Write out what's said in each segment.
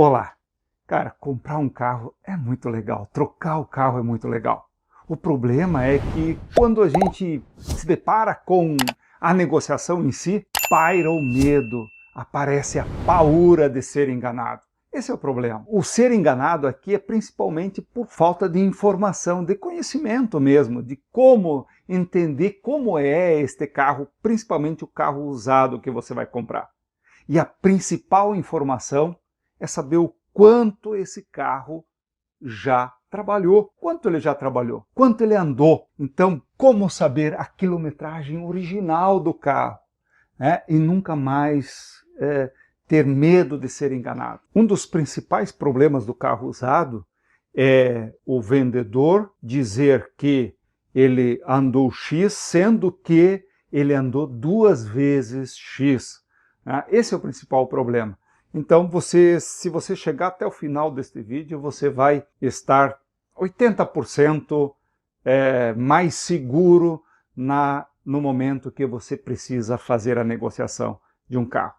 Olá! Cara, comprar um carro é muito legal, trocar o carro é muito legal. O problema é que quando a gente se depara com a negociação em si, paira o medo, aparece a paura de ser enganado. Esse é o problema. O ser enganado aqui é principalmente por falta de informação, de conhecimento mesmo, de como entender como é este carro, principalmente o carro usado que você vai comprar. E a principal informação é saber o quanto esse carro já trabalhou, quanto ele já trabalhou, quanto ele andou. Então, como saber a quilometragem original do carro, né? E nunca mais ter medo de ser enganado. Um dos principais problemas do carro usado é o vendedor dizer que ele andou X, sendo que ele andou 2 vezes X. Esse é o principal problema. Então, se você chegar até o final deste vídeo, você vai estar 80% mais seguro no momento que você precisa fazer a negociação de um carro.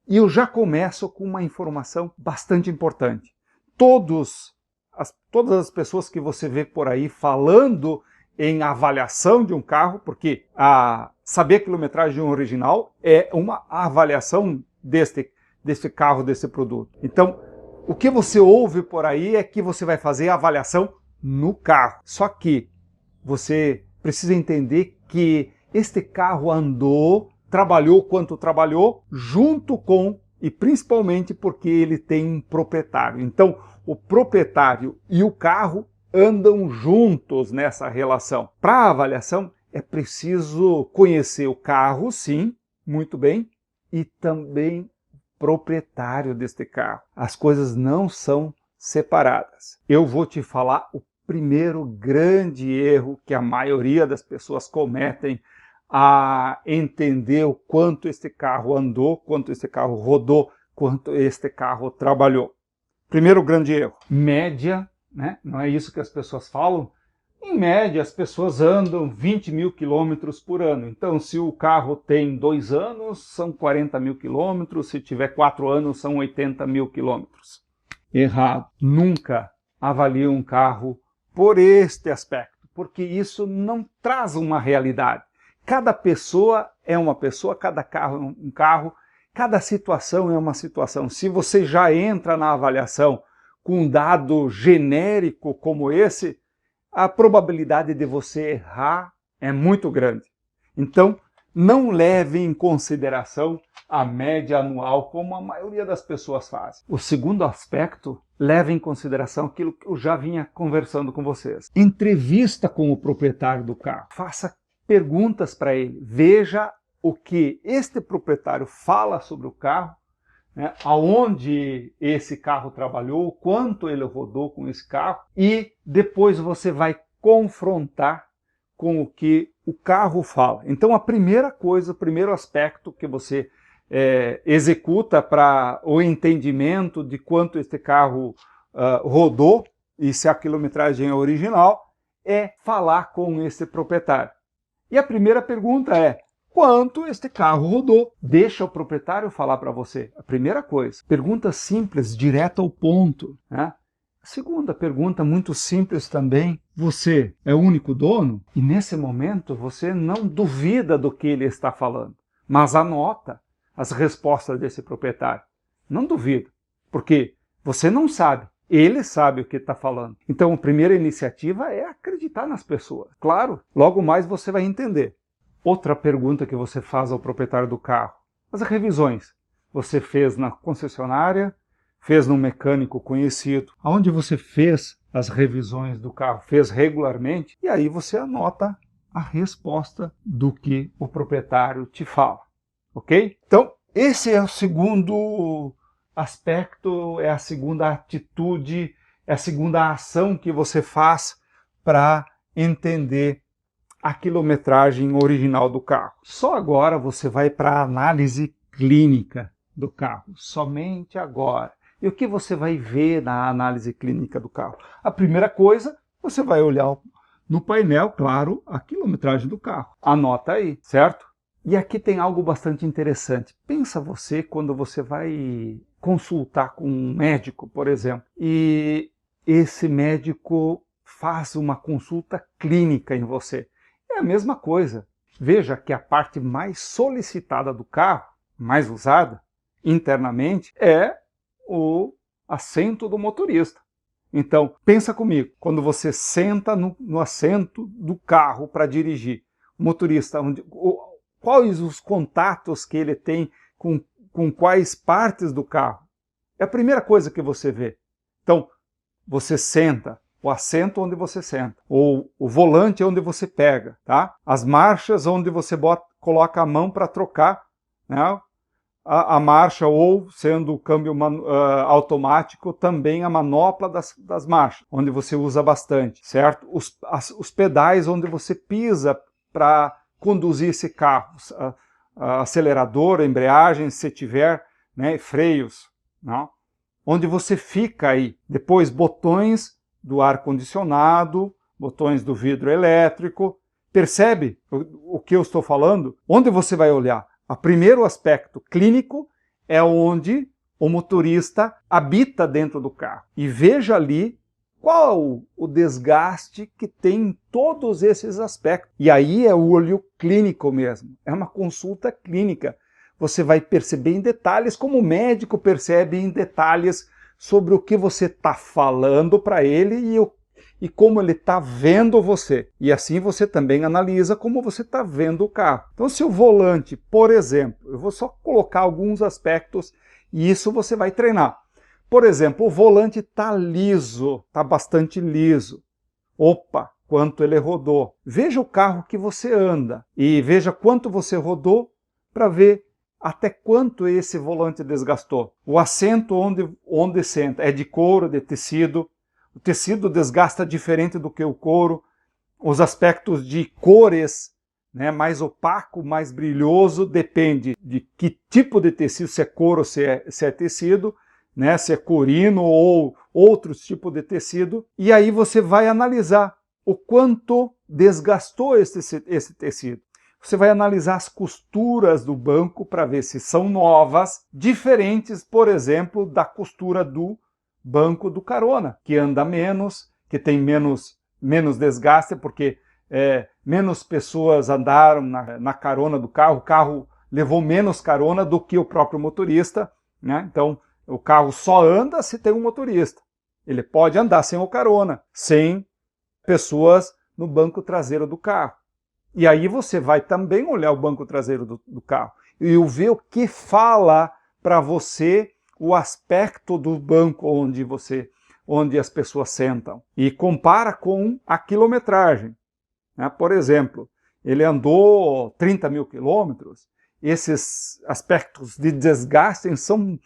E eu já começo com uma informação bastante importante. Todas as pessoas que você vê por aí falando em avaliação de um carro, porque saber a quilometragem original é uma avaliação deste carro, desse produto. Então, o que você ouve por aí é que você vai fazer a avaliação no carro. Só que você precisa entender que este carro andou, trabalhou quanto trabalhou, junto com, e principalmente porque ele tem um proprietário. Então, o proprietário e o carro andam juntos nessa relação. Para a avaliação, é preciso conhecer o carro, sim, muito bem, e também proprietário deste carro. As coisas não são separadas. Eu vou te falar o primeiro grande erro que a maioria das pessoas cometem a entender o quanto este carro andou, quanto este carro rodou, quanto este carro trabalhou. Primeiro grande erro, média, né? Não é isso que as pessoas falam? Em média, as pessoas andam 20 mil quilômetros por ano. Então, se o carro tem 2 anos, são 40 mil quilômetros. Se tiver 4 anos, são 80 mil quilômetros. Errado. Nunca avalie um carro por este aspecto, porque isso não traz uma realidade. Cada pessoa é uma pessoa, cada carro é um carro, cada situação é uma situação. Se você já entra na avaliação com um dado genérico como esse, a probabilidade de você errar é muito grande. Então, não leve em consideração a média anual como a maioria das pessoas faz. O segundo aspecto, leve em consideração aquilo que eu já vinha conversando com vocês. Entrevista com o proprietário do carro. Faça perguntas para ele. Veja o que este proprietário fala sobre o carro, né, aonde esse carro trabalhou, quanto ele rodou com esse carro, e depois você vai confrontar com o que o carro fala. Então a primeira coisa, o primeiro aspecto que você executa para o entendimento de quanto este carro rodou e se a quilometragem é original, é falar com esse proprietário. E a primeira pergunta é: quanto este carro rodou? Deixa o proprietário falar para você. A primeira coisa. Pergunta simples, direta ao ponto, né? A segunda pergunta, muito simples também. Você é o único dono? E nesse momento você não duvida do que ele está falando, mas anota as respostas desse proprietário. Não duvida, porque você não sabe. Ele sabe o que está falando. Então a primeira iniciativa é acreditar nas pessoas. Claro, logo mais você vai entender. Outra pergunta que você faz ao proprietário do carro: as revisões. Você fez na concessionária, fez num mecânico conhecido. Aonde você fez as revisões do carro? Fez regularmente? E aí você anota a resposta do que o proprietário te fala. Ok? Então, esse é o segundo aspecto, é a segunda atitude, é a segunda ação que você faz para entender a quilometragem original do carro. Só agora você vai para a análise clínica do carro, somente agora. E o que você vai ver na análise clínica do carro? A primeira coisa, você vai olhar no painel, claro, a quilometragem do carro. Anota aí, certo? E aqui tem algo bastante interessante. Pensa você quando você vai consultar com um médico, por exemplo, e esse médico faz uma consulta clínica em você. É a mesma coisa. Veja que a parte mais solicitada do carro, mais usada internamente, é o assento do motorista. Então, pensa comigo, quando você senta no assento do carro para dirigir, o motorista, quais os contatos que ele tem com quais partes do carro? É a primeira coisa que você vê. Então, você senta, o assento onde você senta, ou o volante onde você pega, tá? As marchas onde você coloca a mão para trocar, né? A marcha, ou sendo o câmbio automático, também a manopla das marchas, onde você usa bastante, certo? Os pedais onde você pisa para conduzir esse carro, acelerador, embreagem, se tiver, né, freios, não? Onde você fica aí. Depois, botões do ar-condicionado, botões do vidro elétrico. Percebe o que eu estou falando? Onde você vai olhar? O primeiro aspecto clínico é onde o motorista habita dentro do carro. E veja ali qual o desgaste que tem em todos esses aspectos. E aí é o olho clínico mesmo. É uma consulta clínica. Você vai perceber em detalhes, como o médico percebe em detalhes sobre o que você está falando para ele e como ele está vendo você. E assim você também analisa como você está vendo o carro. Então, se o volante, por exemplo, eu vou só colocar alguns aspectos e isso você vai treinar. Por exemplo, o volante está liso, está bastante liso. Opa, quanto ele rodou. Veja o carro que você anda e veja quanto você rodou para ver até quanto esse volante desgastou. O assento onde senta é de couro, de tecido. O tecido desgasta diferente do que o couro. Os aspectos de cores, né, mais opaco, mais brilhoso, depende de que tipo de tecido, se é couro, se é tecido, né, se é corino ou outros tipos de tecido. E aí você vai analisar o quanto desgastou esse tecido. Você vai analisar as costuras do banco para ver se são novas, diferentes, por exemplo, da costura do banco do carona, que anda menos, que tem menos desgaste, porque menos pessoas andaram na carona do carro, o carro levou menos carona do que o próprio motorista, né? Então, o carro só anda se tem um motorista. Ele pode andar sem o carona, sem pessoas no banco traseiro do carro. E aí você vai também olhar o banco traseiro do carro e ver o que fala para você o aspecto do banco onde as pessoas sentam. E compara com a quilometragem. Né? Por exemplo, ele andou 30 mil quilômetros, esses aspectos de desgaste são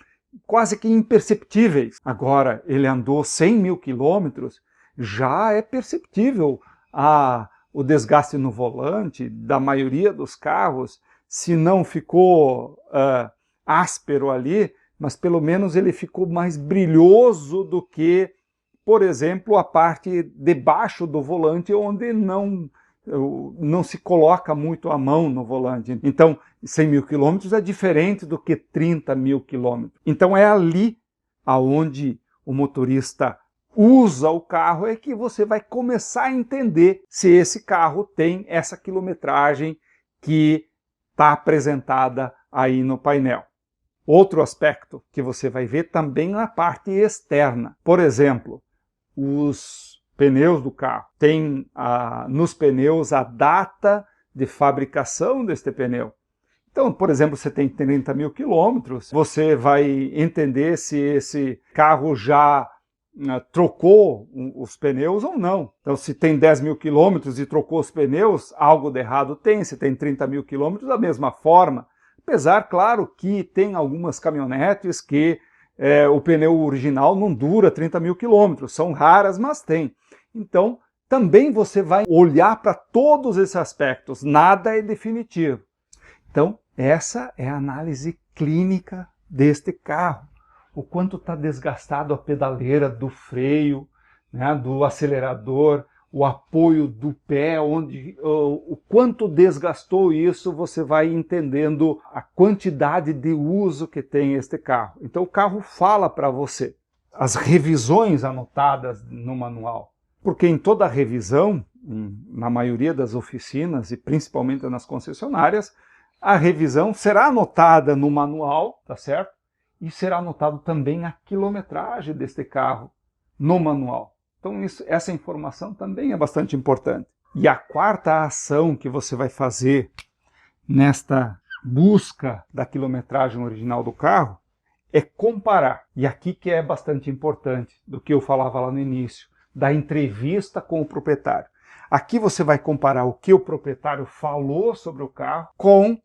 quase que imperceptíveis. Agora, ele andou 100 mil quilômetros, já é perceptível o desgaste no volante da maioria dos carros. Se não ficou áspero ali, mas pelo menos ele ficou mais brilhoso do que, por exemplo, a parte debaixo do volante, onde não se coloca muito a mão no volante. Então, 100 mil quilômetros é diferente do que 30 mil quilômetros. Então é ali aonde o motorista usa o carro é que você vai começar a entender se esse carro tem essa quilometragem que está apresentada aí no painel. Outro aspecto que você vai ver também na parte externa. Por exemplo, os pneus do carro. Tem nos pneus a data de fabricação deste pneu. Então, por exemplo, você tem 30 mil quilômetros, você vai entender se esse carro já trocou os pneus ou não. Então, se tem 10 mil quilômetros e trocou os pneus, algo de errado tem. Se tem 30 mil quilômetros, da mesma forma. Apesar, claro, que tem algumas caminhonetes que o pneu original não dura 30 mil quilômetros. São raras, mas tem. Então, também você vai olhar para todos esses aspectos. Nada é definitivo. Então, essa é a análise clínica deste carro. O quanto está desgastado a pedaleira do freio, né, do acelerador, o apoio do pé, o quanto desgastou isso, você vai entendendo a quantidade de uso que tem este carro. Então o carro fala para você. As revisões anotadas no manual, porque em toda revisão, na maioria das oficinas e principalmente nas concessionárias, a revisão será anotada no manual, tá certo? E será anotado também a quilometragem deste carro no manual. Então essa informação também é bastante importante. E a quarta ação que você vai fazer nesta busca da quilometragem original do carro é comparar. E aqui que é bastante importante, do que eu falava lá no início, da entrevista com o proprietário. Aqui você vai comparar o que o proprietário falou sobre o carro com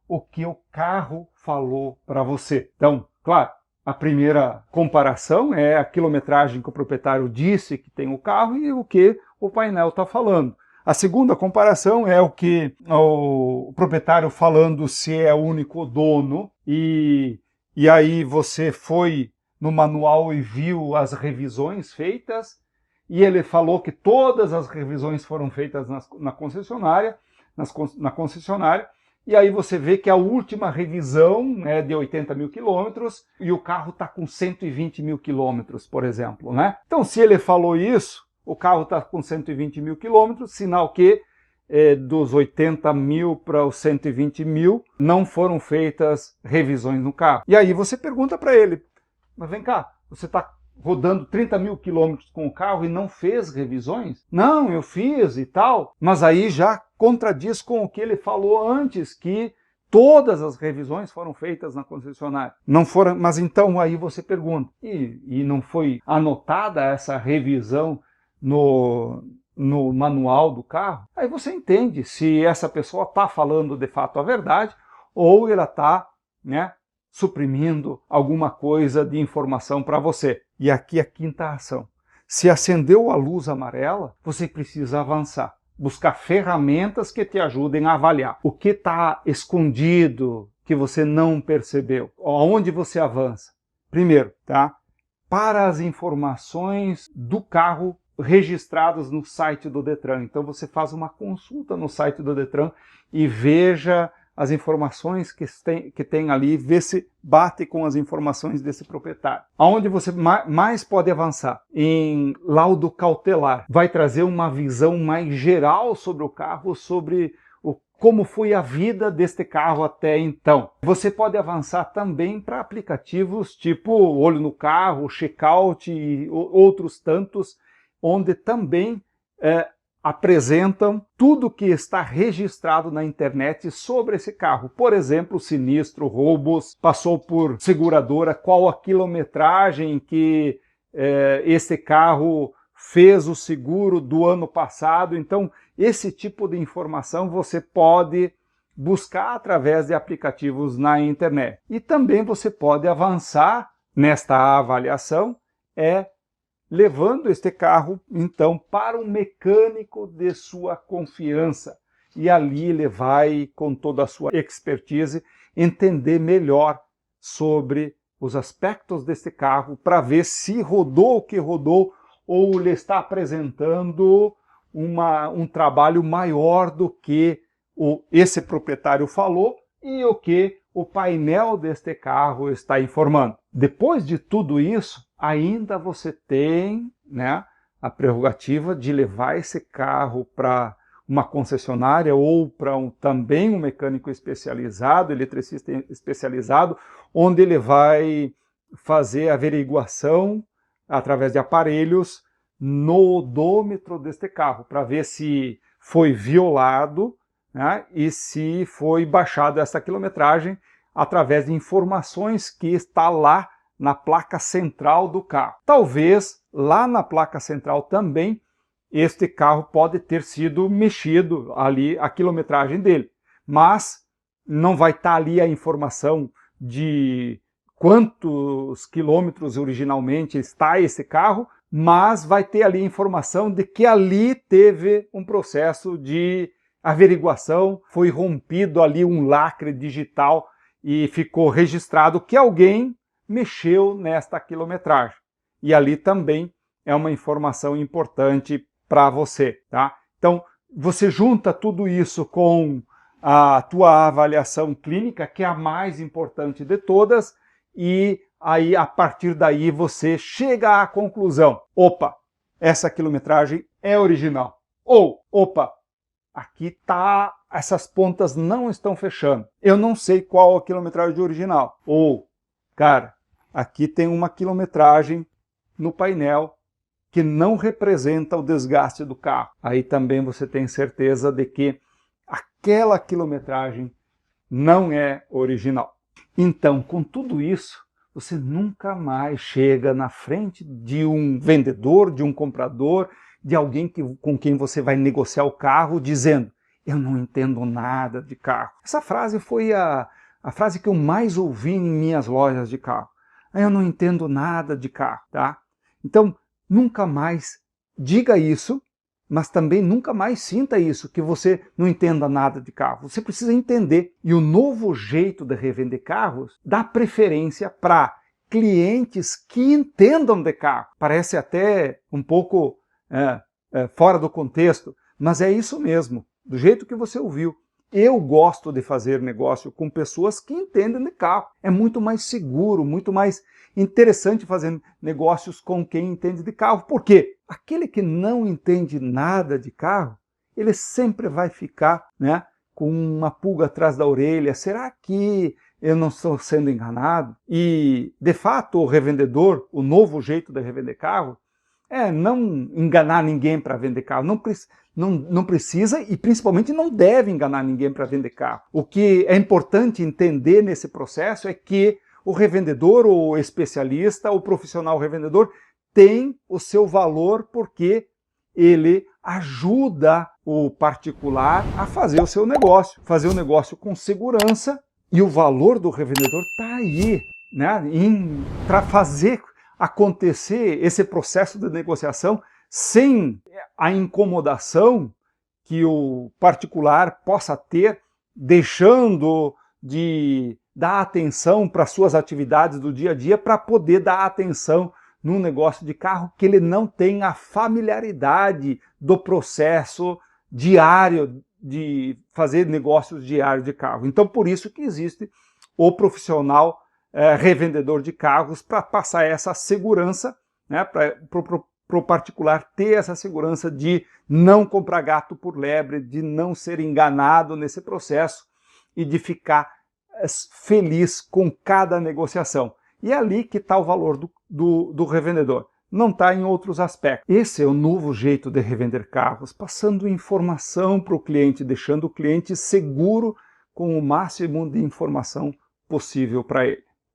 o que o carro falou para você. Então, claro, a primeira comparação é a quilometragem que o proprietário disse que tem o carro e o que o painel está falando. A segunda comparação é o que o proprietário falando se é o único dono e aí você foi no manual e viu as revisões feitas e ele falou que todas as revisões foram feitas na concessionária, e aí você vê que a última revisão é de 80 mil quilômetros e o carro está com 120 mil quilômetros, por exemplo, né? Então, se ele falou isso, o carro está com 120 mil quilômetros, sinal que dos 80 mil para os 120 mil não foram feitas revisões no carro. E aí você pergunta para ele, mas vem cá, você está rodando 30 mil quilômetros com o carro e não fez revisões? Não, eu fiz e tal, mas aí já contradiz com o que ele falou antes, que todas as revisões foram feitas na concessionária. Não foram, mas então aí você pergunta, e não foi anotada essa revisão no manual do carro? Aí você entende se essa pessoa está falando de fato a verdade ou ela está, né, suprimindo alguma coisa de informação para você. E aqui a quinta ação. Se acendeu a luz amarela, você precisa avançar. Buscar ferramentas que te ajudem a avaliar. O que está escondido, que você não percebeu. Aonde você avança? Primeiro, tá? Para as informações do carro registradas no site do Detran. Então você faz uma consulta no site do Detran e veja as informações que tem ali, vê se bate com as informações desse proprietário. Aonde você mais pode avançar? Em laudo cautelar. Vai trazer uma visão mais geral sobre o carro, sobre como foi a vida deste carro até então. Você pode avançar também para aplicativos tipo Olho no Carro, Checkout e outros tantos, onde também apresentam tudo que está registrado na internet sobre esse carro. Por exemplo, sinistro, roubos, passou por seguradora, qual a quilometragem que esse carro fez o seguro do ano passado. Então, esse tipo de informação você pode buscar através de aplicativos na internet. E também você pode avançar nesta avaliação, levando este carro, então, para um mecânico de sua confiança. E ali ele vai, com toda a sua expertise, entender melhor sobre os aspectos deste carro, para ver se rodou o que rodou, ou ele está apresentando um trabalho maior do que esse proprietário falou e o que o painel deste carro está informando. Depois de tudo isso, ainda você tem, né, a prerrogativa de levar esse carro para uma concessionária ou para também um mecânico especializado, eletricista especializado, onde ele vai fazer a averiguação através de aparelhos no odômetro deste carro, para ver se foi violado, né, e se foi baixada essa quilometragem através de informações que está lá na placa central do carro. Talvez lá na placa central também este carro pode ter sido mexido ali, a quilometragem dele, mas não vai estar ali a informação de quantos quilômetros originalmente está esse carro, mas vai ter ali a informação de que ali teve um processo de averiguação, foi rompido ali um lacre digital e ficou registrado que alguém mexeu nesta quilometragem. E ali também é uma informação importante para você, tá? Então, você junta tudo isso com a tua avaliação clínica, que é a mais importante de todas, e aí, a partir daí, você chega à conclusão: opa, essa quilometragem é original. Ou, opa, aqui tá, essas pontas não estão fechando. Eu não sei qual a quilometragem original. Ou, cara, aqui tem uma quilometragem no painel que não representa o desgaste do carro. Aí também você tem certeza de que aquela quilometragem não é original. Então, com tudo isso, você nunca mais chega na frente de um vendedor, de um comprador, de alguém com quem você vai negociar o carro, dizendo: eu não entendo nada de carro. Essa frase foi a frase que eu mais ouvi em minhas lojas de carro. Eu não entendo nada de carro, tá? Então, nunca mais diga isso, mas também nunca mais sinta isso, que você não entenda nada de carro. Você precisa entender. E o novo jeito de revender carros dá preferência para clientes que entendam de carro. Parece até um pouco fora do contexto, mas é isso mesmo, do jeito que você ouviu. Eu gosto de fazer negócio com pessoas que entendem de carro. É muito mais seguro, muito mais interessante fazer negócios com quem entende de carro. Por quê? Aquele que não entende nada de carro, ele sempre vai ficar, né, com uma pulga atrás da orelha. Será que eu não estou sendo enganado? E, de fato, o revendedor, o novo jeito de revender carro, é não enganar ninguém para vender carro. Não precisa e principalmente não deve enganar ninguém para vender carro. O que é importante entender nesse processo é que o revendedor, o especialista, o profissional revendedor tem o seu valor, porque ele ajuda o particular a fazer o seu negócio, fazer o negócio com segurança, e o valor do revendedor está aí, né, para fazer acontecer esse processo de negociação sem a incomodação que o particular possa ter, deixando de dar atenção para suas atividades do dia a dia para poder dar atenção num negócio de carro que ele não tem a familiaridade do processo diário de fazer negócios diários de carro. Então, por isso que existe o profissional revendedor de carros, para passar essa segurança, né, para o particular ter essa segurança de não comprar gato por lebre, de não ser enganado nesse processo e de ficar feliz com cada negociação. E é ali que está o valor do revendedor. Não está em outros aspectos. Esse é o novo jeito de revender carros, passando informação para o cliente, deixando o cliente seguro com o máximo de informação possível para ele.